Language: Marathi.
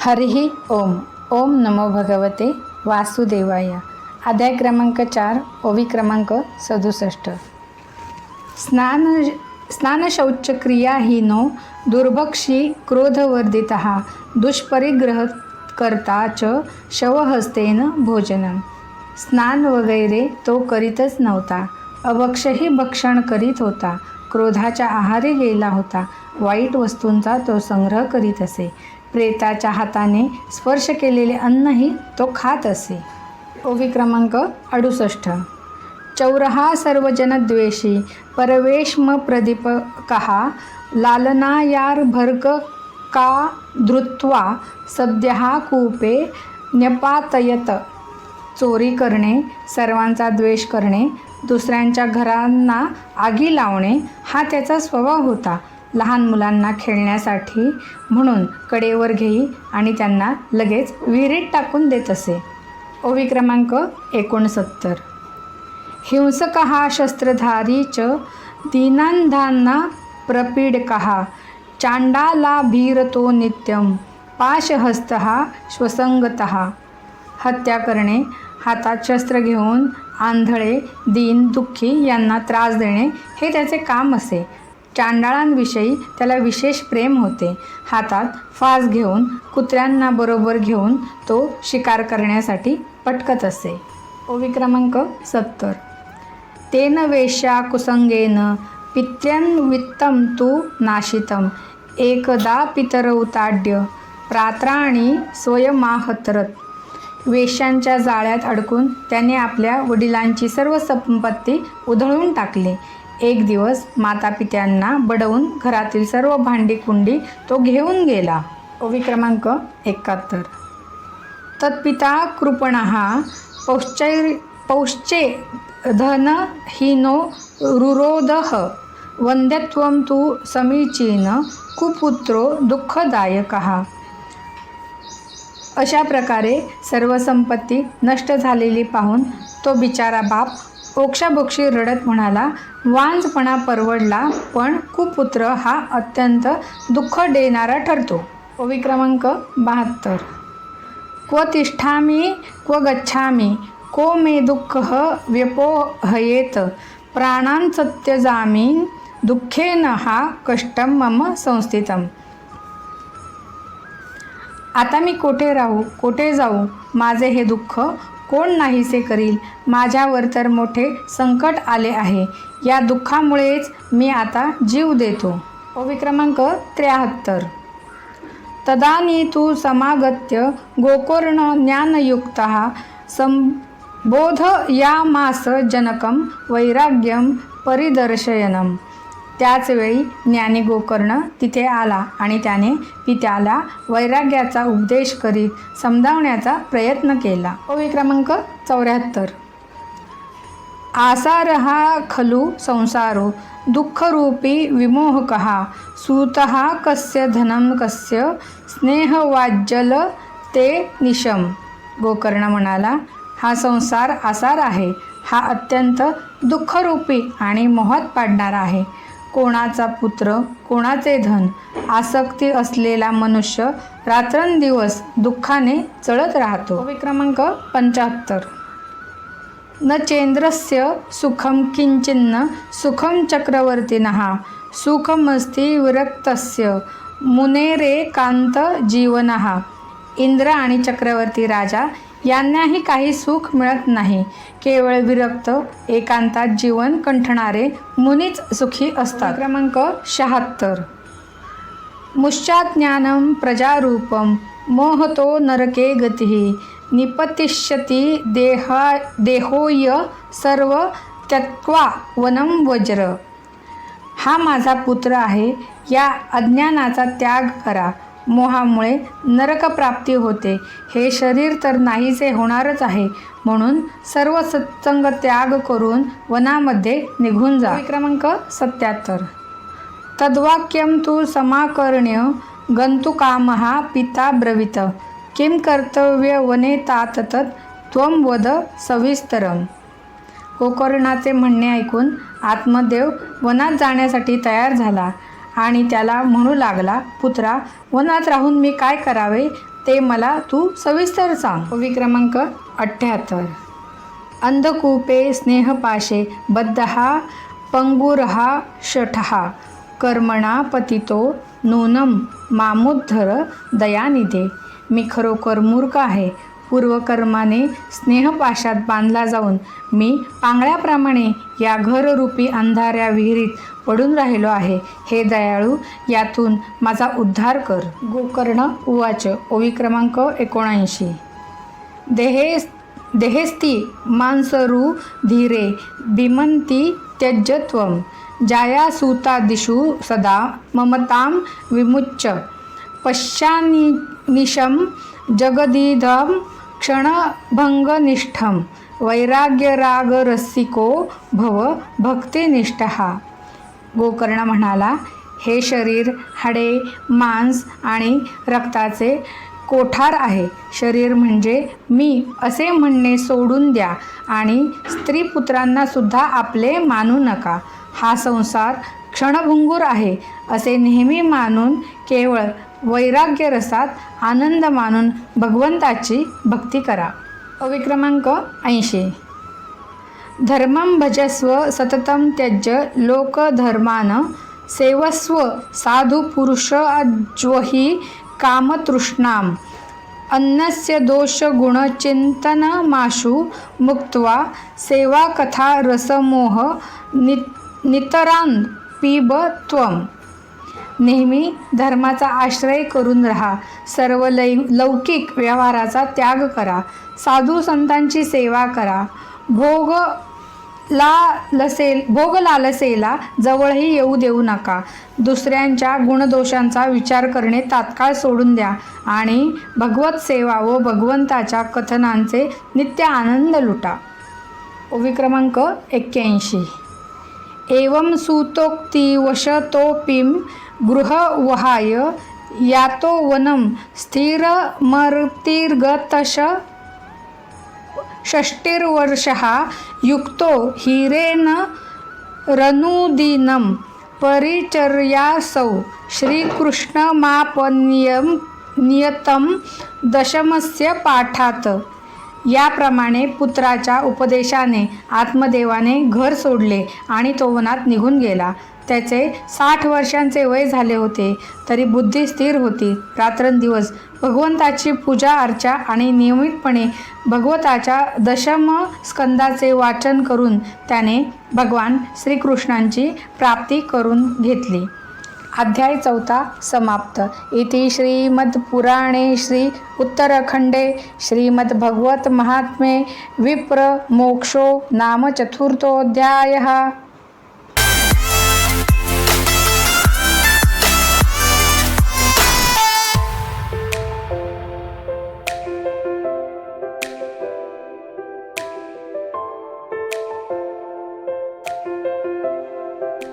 हरिः ओम. ओम नमो भगवते वासुदेवाय. अध्याय क्रमांक 4, ओवी क्रमांक 67. स्नानशौचक्रियाहीनो दुर्भक्षी क्रोधवर्धितः दुष्परिग्रहकर्ता च शवहस्तेन भोजनम. स्नान वगैरे तो करीतच नव्हता. अभक्षही भक्षण करीत होता. क्रोधाच्या आहारी गेला होता. वाईट वस्तूंचा तो संग्रह करीत असे. प्रेताच्या हाताने स्पर्श केलेले अन्नही तो खात असे. ओवी क्रमांक 68. चौरहा सर्वजनद्वेषी परवेश्मप्रदीपकः लालनायार्भर्ग का धृत्वा सद्यः कूपे न्यपातयत. चोरी करणे, सर्वांचा द्वेष करणे, दुसऱ्यांच्या घरांना आगी लावणे हा त्याचा स्वभाव होता. लहान मुलांना खेळण्यासाठी म्हणून कडेवर घेई आणि त्यांना लगेच विहिरीत टाकून देत असे. ओवी क्रमांक 69. हिंसकः शस्त्रधारी च दीनांधांना प्रपीडकः चांडालाभीरतो नित्यं पाशहस्तः श्वसंगतः. हत्या करणे, हातात शस्त्र घेऊन आंधळे, दीन, दुःखी यांना त्रास देणे हे त्याचे काम असे. चांडाळांविषयी त्याला विशेष प्रेम होते. हातात फास घेऊन कुत्र्यांना बरोबर घेऊन तो शिकार करण्यासाठी पटकत असे. ओवी क्रमांक 70. तेन वेश्या कुसंगेन पित्यन्वित्तं तु नाशितं एकदा पितरौताड्य प्रात्राणि स्वयमाहतरत. वेश्यांच्या जाळ्यात अडकून त्याने आपल्या वडिलांची सर्व संपत्ती उधळून टाकली. एक दिवस मातापित्यांना बडवून घरातील सर्व भांडी कुंडी तो घेऊन गेला. ओवी क्रमांक 71. तत्पिता कृपणः पौश्चे धनहीनो रुरोदः वंद्यत्वं तु समीचीन कुपुत्रो दुःखदायकः. अशा प्रकारे सर्व संपत्ती नष्ट झालेली पाहून तो बिचारा बाप ओक्साबोक्षी रडत म्हणाला, वांजपणा परवडला, पण कुपुत्र हा अत्यंत दुःख देणारा ठरतो. ओवी क्रमांक 72. क्व तिष्ठामि क्व गच्छामि को मे दुःखः व्यपोहयेत प्राणान् सत्यजामि दुःखेन हा कष्टं मम संस्थितम्. आता मी कोठे राहू, कोठे जाऊ, माझे हे दुःख कोण नाहीसे करील. माझ्यावर तर मोठे संकट आले आहे. या दुःखामुळेच मी आता जीव देतो. ओवी क्रमांक 73. तदानीतु समागत्य गोकर्ण ज्ञानयुक्तः संबोधयामास जनकं वैराग्यं परिदर्शयनम्. त्याच वेळी ज्ञानी गोकर्ण तिथे आला आणि त्याने पित्याला वैराग्याचा उपदेश करीत समजावण्याचा प्रयत्न केला. ओवी क्रमांक 74. आसारहा खलु संसारो दुःखरूपी विमोहकः सूतः कस्य धनं कस्य स्नेहवाज्जल ते निशम. गोकर्ण म्हणाला, हा संसार आसार आहे. हा अत्यंत दुःखरूपी आणि मोहात पाडणारा आहे. कोणाचा पुत्र, कोणाचे धन, आसक्ती असलेला मनुष्य रात्रंदिवस दुःखाने चळत राहतो. ओवी क्रमांक 75. न चेंद्रस्य सुखं किंचिन्न सुखं चक्रवर्तिनः सुखमस्ति विरक्तस्य मुनेरेकांत जीवनः. इंद्र आणि चक्रवर्ती राजा यांनाही काही सुख मिळत नाही. केवळ विरक्त एकांतात जीवन कंठणारे मुनीच सुखी असतात. क्रमांक 76. मुश्चाज्ञानं प्रजारूपं मोहतो नरके गतिः निपतिष्यति देहोय सर्व त्यक्त्वा वनं वज्र. हा माझा पुत्र आहे. या अज्ञानाचा त्याग करा. मोहामुळे नरकप्राप्ती होते. हे शरीर तर नाहीसे होणारच आहे. म्हणून सर्व सत्संग त्याग करून वनामध्ये निघून जा. क्रमांक 77. तद्वाक्यं तु समाकर्ण्य गन्तुकामः पिता ब्रवीत किं कर्तव्य वने तात तत् त्वं वद सविस्तरम्. गोकर्णाचे म्हणणे ऐकून आत्मदेव वनात जाण्यासाठी तयार झाला आणि त्याला म्हणू लागला, पुत्रा, वनात राहून मी काय करावे ते मला तू सविस्तर सांग. ओवी क्रमांक 78. अंधकूपे स्नेहपाशे बद्धः पंगुरः शठः कर्मणा पतितो नूनं मामुद्धर दयानिधे. मी खरोखर मूर्ख आहे. पूर्वकर्माने स्नेहपाशात बांधला जाऊन मी पांगळ्याप्रमाणे या घररूपी अंधाऱ्या विहिरीत पडून राहिलो आहे. हे दयाळू, यातून माझा उद्धार कर. गोकर्ण उवाच. ओवी क्रमांक 79. देहेस्ती मांसरू धीरे भीमंती त्यजत्वं जायासूतादिषु सदा ममतां विमुच्य पश्यानिशं जगदीधं क्षणभंगनिष्ठं वैराग्यरागरसिको भव भक्तिनिष्ठः. गोकर्ण म्हणाला, हे शरीर हाडे, मांस आणि रक्ताचे कोठार आहे. शरीर म्हणजे मी असे म्हणणे सोडून द्या आणि स्त्रीपुत्रांना सुद्धा आपले मानू नका. हा संसार क्षणभंगूर आहे असे नेहमी मानून केवळ वैराग्य रसात आनंद मानून भगवंताची भक्ती करा. ओवी क्रमांक 80. धर्मं भजस्व सततं त्यज्य लोकधर्मान सेवस्व साधु पुरुषाज्वहि कामतृष्णाम् अन्नस्य दोषगुणचिन्तनमाशु मुक्त्वा सेवाकथा रसमोह नितरान् पिब त्वम्. नेहमी धर्माचा आश्रय करून राहा. सर्व लौकिक व्यवहाराचा त्याग करा. साधू संतांची सेवा करा. भोग लालसेला जवळही येऊ देऊ नका. दुसऱ्यांच्या गुणदोषांचा विचार करणे तात्काळ सोडून द्या आणि भगवत सेवा व भगवंताच्या कथनांचे नित्य आनंद लुटा. ओवी क्रमांक 81. एवं सूतोक्तिवशतोऽपिं गृहवहाय यातो वनं स्थिरमर्तिर्गतश षष्टिर्वर्षः युक्तो हीरेन रनुदीनं परिचर्यासौ श्रीकृष्णमापन्यं नियतं दशमस्य पाठात. याप्रमाणे पुत्राच्या उपदेशाने आत्मदेवाने घर सोडले आणि तो वनात निघून गेला. त्याचे 60 वर्षांचे वय झाले होते तरी बुद्धी स्थिर होती. रात्रंदिवस भगवंताची पूजा अर्चा आणि नियमितपणे भगवताच्या दशम स्कंदाचे वाचन करून त्याने भगवान श्रीकृष्णांची प्राप्ती करून घेतली. अध्याय 4 समाप्त. इति श्रीमद्पुराणे श्री उत्तरखंडे श्रीमद्भगवत महात्म्ये विप्र मोक्षो नाम 4थोऽध्यायः.